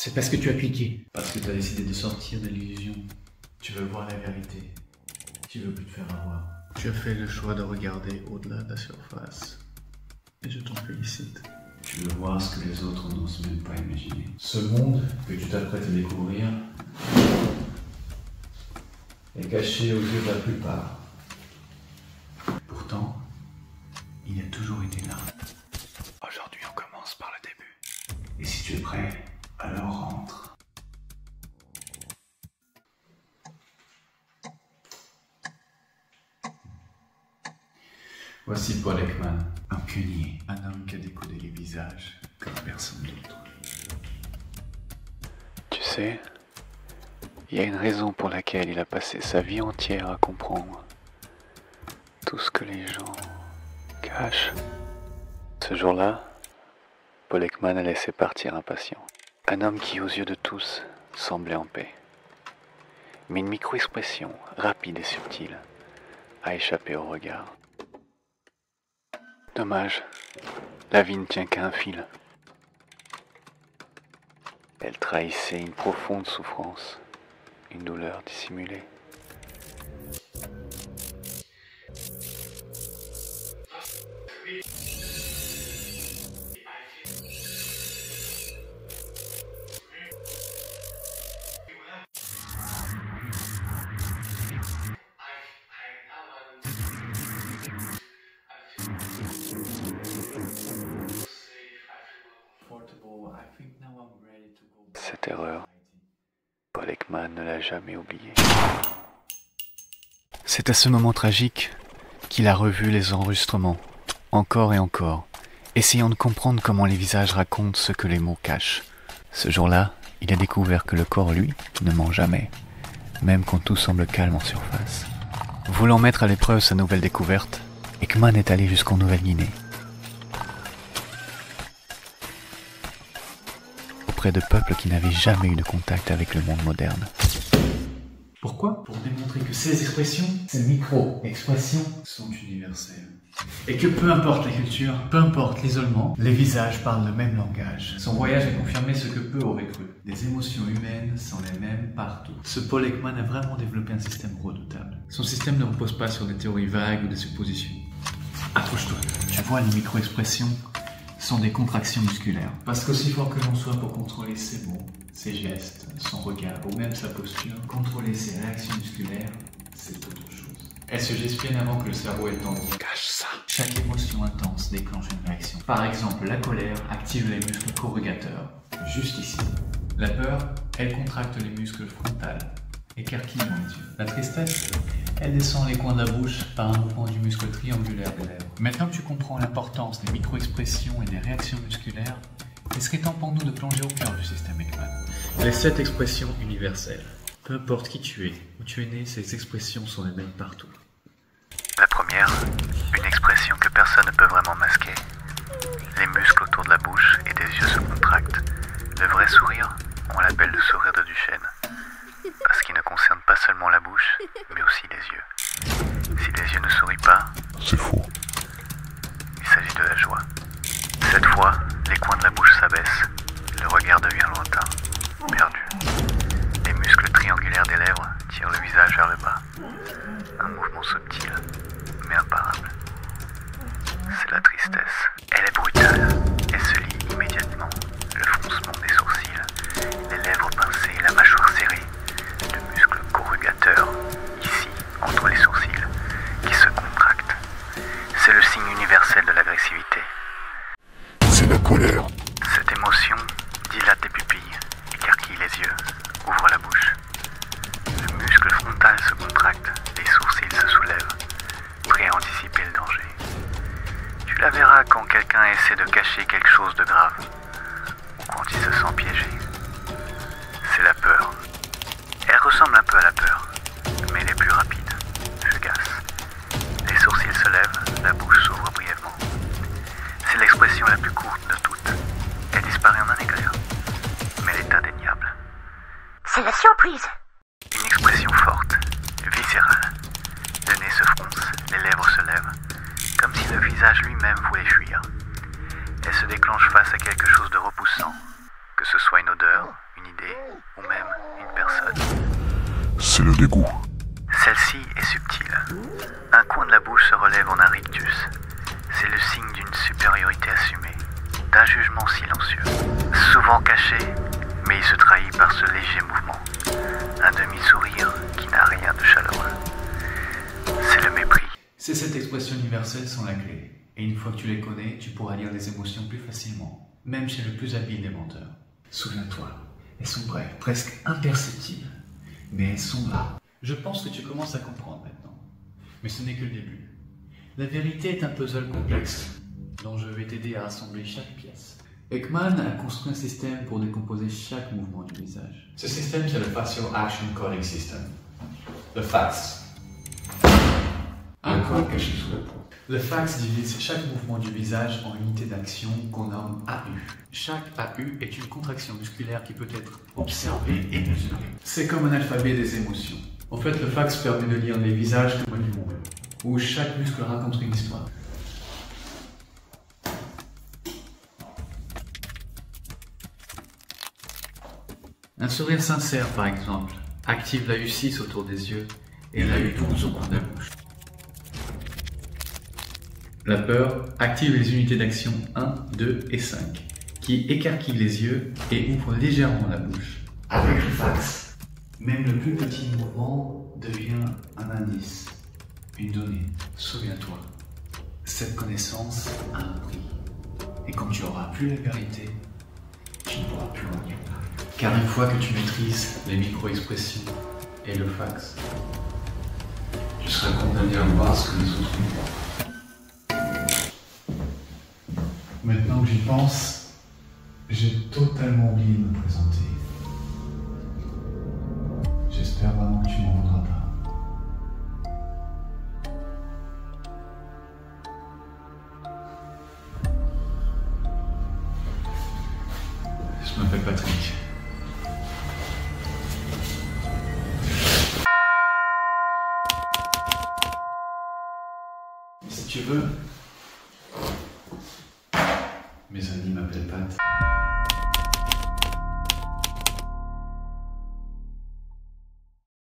C'est parce que tu as cliqué. Parce que tu as décidé de sortir de l'illusion. Tu veux voir la vérité. Tu veux plus te faire avoir. Tu as fait le choix de regarder au-delà de la surface. Et je t'en félicite. Tu veux voir ce que les autres n'osent même pas imaginer. Ce monde que tu t'apprêtes à découvrir est caché aux yeux de la plupart. Pourtant, il a toujours été là. Aujourd'hui, on commence par le début. Et si tu es prêt, alors rentre. Voici Paul Ekman, un pionnier, un homme qui a décodé les visages comme personne d'autre. Tu sais, il y a une raison pour laquelle il a passé sa vie entière à comprendre tout ce que les gens cachent. Ce jour-là, Paul Ekman a laissé partir un patient. Un homme qui, aux yeux de tous, semblait en paix. Mais une micro-expression, rapide et subtile, a échappé au regard. Dommage, la vie ne tient qu'à un fil. Elle trahissait une profonde souffrance, une douleur dissimulée. Cette erreur, Paul Ekman ne l'a jamais oubliée. C'est à ce moment tragique qu'il a revu les enregistrements, encore et encore, essayant de comprendre comment les visages racontent ce que les mots cachent. Ce jour-là, il a découvert que le corps, lui, ne ment jamais, même quand tout semble calme en surface. Voulant mettre à l'épreuve sa nouvelle découverte, Ekman est allé jusqu'en Nouvelle-Guinée. Auprès de peuples qui n'avaient jamais eu de contact avec le monde moderne. Pourquoi? Pour démontrer que ces expressions, ces micro-expressions, sont universelles. Et que peu importe la culture, peu importe l'isolement, les visages parlent le même langage. Son voyage a confirmé ce que peu auraient cru. Les émotions humaines sont les mêmes partout. Ce Paul Ekman a vraiment développé un système redoutable. Son système ne repose pas sur des théories vagues ou des suppositions. Approche-toi. Tu vois, les micro-expressions sont des contractions musculaires. Parce qu'aussi fort que l'on soit pour contrôler ses mots, ses gestes, son regard ou même sa posture, contrôler ses réactions musculaires, c'est autre chose. Elles se gestionnent avant que le cerveau ait le temps de dire « cache ça ». Chaque émotion intense déclenche une réaction. Par exemple, la colère active les muscles corrugateurs, juste ici. La peur, elle contracte les muscles frontales, écarquillant les yeux. La tristesse, elle descend les coins de la bouche par un mouvement du muscle triangulaire des lèvres. Maintenant que tu comprends l'importance des micro-expressions et des réactions musculaires, il serait temps pour nous de plonger au cœur du système Ekman. Les 7 expressions universelles. Peu importe qui tu es, où tu es né, ces expressions sont les mêmes partout. La première, une expression que personne ne peut vraiment masquer. Les muscles autour de la bouche et des yeux se contractent. Le vrai sourire, on l'appelle le sourire de Duchenne. Parce qu'il ne concerne pas seulement la bouche, mais aussi les yeux. Si les yeux ne sourient pas, c'est faux. Il s'agit de la joie. Cette fois, les coins de la bouche s'abaissent. Le regard devient lointain, perdu. Les muscles triangulaires des lèvres tirent le visage vers le bas. Un mouvement subtil, mais imparable. C'est la tristesse. Elle est brutale. Elle se lit immédiatement. Le froncement des sourcils, les lèvres pincées, la mâchoire serrée. Le muscle corrugateur, ici, entre les sourcils, qui se contracte. C'est le signe universel de l'agressivité. C'est la colère. Cette émotion dilate les pupilles, écarquille les yeux, ouvre la bouche. Le muscle frontal se contracte, les sourcils se soulèvent, prêt à anticiper le danger. Tu la verras quand quelqu'un essaie de cacher quelque chose de grave, ou quand il se sent piégé. C'est la peur. Elle ressemble un peu à la peur, mais elle est plus rapide, fugace. Les sourcils se lèvent, la bouche s'ouvre brièvement. C'est l'expression la plus courte de toutes. Elle disparaît en un éclair, mais elle est indéniable. C'est la surprise. Une expression forte, viscérale. Le nez se fronce, les lèvres se lèvent, comme si le visage lui-même voulait fuir. Elle se déclenche face à quelque chose de repoussant, que ce soit une odeur, une idée ou même une personne. C'est le dégoût. Celle-ci est subtile. Un coin de la bouche se relève en un rictus. C'est le signe d'une supériorité assumée, d'un jugement silencieux, souvent caché, mais il se trahit par ce léger mouvement. Un demi-sourire qui n'a rien de chaleureux. C'est le mépris. C'est cette expression universelle sans la clé. Et une fois que tu les connais, tu pourras lire des émotions plus facilement, même chez le plus habile des menteurs. Souviens-toi, elles sont brèves, presque imperceptibles, mais elles sont là. Je pense que tu commences à comprendre maintenant. Mais ce n'est que le début. La vérité est un puzzle complexe, dont je vais t'aider à assembler chaque pièce. Ekman a construit un système pour décomposer chaque mouvement du visage. Ce système, c'est le Facial Action Coding System. Le FACS. Un code caché sous la peau. Le FACS divise chaque mouvement du visage en unités d'action qu'on nomme AU. Chaque AU est une contraction musculaire qui peut être observée et mesurée. C'est comme un alphabet des émotions. En fait, le FACS permet de lire les visages comme du monde, où chaque muscle raconte une histoire. Un sourire sincère, par exemple, active l'AU 6 autour des yeux et l'AU 12 au coin de la bouche. La peur active les unités d'action 1, 2 et 5, qui écarquillent les yeux et ouvrent légèrement la bouche. Avec le FACS, même le plus petit mouvement devient un indice, une donnée. Souviens-toi, cette connaissance a un prix. Et quand tu n'auras plus la vérité, tu ne pourras plus en lire. Car une fois que tu maîtrises les micro-expressions et le FACS, tu seras condamné à voir ce que les autres voient. Maintenant que j'y pense, j'ai totalement oublié de me présenter. J'espère vraiment que tu m'en voudras pas. Je m'appelle Patrick. Si tu veux, mes amis m'appellent Pat.